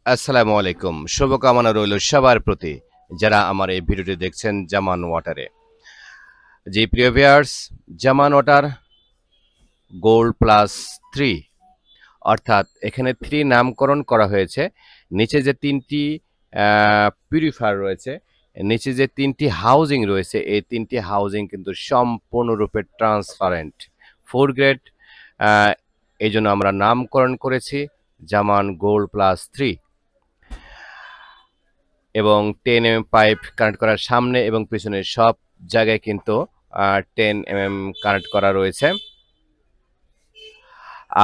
আসসালামু আলাইকুম। শুভকামনা রইল সবার প্রতি, যারা আমার এই ভিডিওটি দেখছেন জামান ওয়াটারে। জি প্রিয় ভিউয়ার্স, জামান ওয়াটার গোল্ড প্লাস 3, অর্থাৎ এখানে 3 নামকরণ করা হয়েছে। নিচে যে ৩টি পিউরিফায়ার রয়েছে, নিচে যে ৩টি হাউজিং রয়েছে, এই ৩টি হাউজিং কিন্তু সম্পূর্ণরূপে ট্রান্সপারেন্ট, ফুড গ্রেড। আ এজন্য আমরা নামকরণ করেছি জামান গোল্ড প্লাস 3। এবং 10 mm পাইপ কানেক্ট করার সামনে এবং পেছনে সব জায়গায় কিন্তু 10 mm কানেক্ট করা রয়েছে।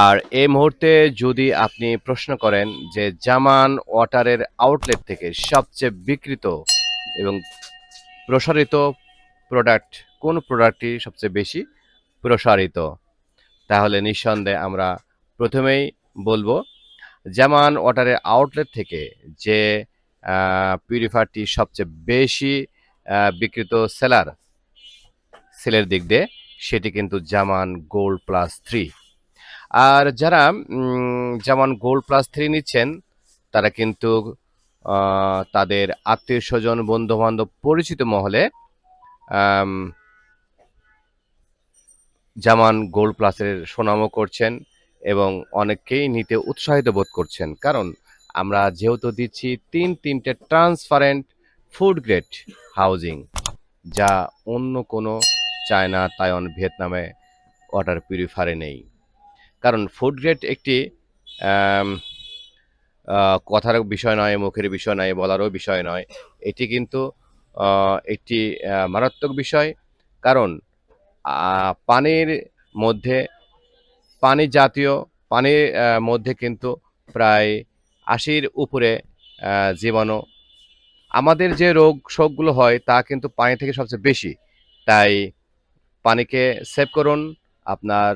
আর এই মুহূর্তে যদি আপনি প্রশ্ন করেন যে জামান ওয়াটারের আউটলেট থেকে সবচেয়ে বিক্রিত এবং প্রসারিত প্রোডাক্ট কোন প্রোডাক্টটি সবচেয়ে বেশি প্রসারিত? তাহলে নিঃসন্দেহে আমরা প্রথমেই বলব জামান ওয়াটারের আউটলেট থেকে যে পিউরিফায়ারটি সবচেয়ে বেশি বিক্রিত সেলের দিক দিয়ে, সেটি কিন্তু জামান গোল্ড প্লাস 3। আর যারা জামান গোল্ড প্লাস 3 নিচ্ছেন, তারা কিন্তু তাদের আত্মীয়স্বজন, বন্ধু-বান্ধব, পরিচিত মহলে আম জামান গোল্ড প্লাসের সুনামও করছেন এবং অনেককেই নিতে উৎসাহিত বোধ করছেন। কারণ আমরা যেহেতু দিচ্ছি ৩টে ট্রান্সপারেন্ট ফুড গ্রেড হাউজিং, যা অন্য কোনো চায়না, তাইওয়ান, ভিয়েতনামে ওয়াটার পিউরিফায়ারে নেই। কারণ ফুড গ্রেড একটি আম আ কথার বিষয় নয়, মুখের বিষয় নয়, বলারও বিষয় নয়। এটি কিন্তু একটি মারাত্মক বিষয়। কারণ পানির মধ্যে, পানি জাতীয় পানির মধ্যে কিন্তু প্রায় ৮০-র উপরে জীবাণু। আমাদের যে রোগ-শোকগুলো হয় তা কিন্তু পানি থেকে সবচেয়ে বেশি। তাই পানিকে সেভ করুন, আপনার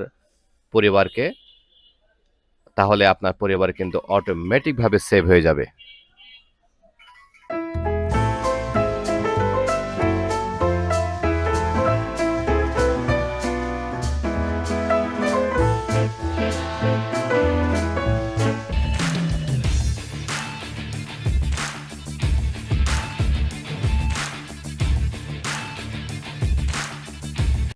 পরিবারকে, তাহলে আপনার পরিবার কিন্তু অটোমেটিকভাবে সেভ হয়ে যাবে।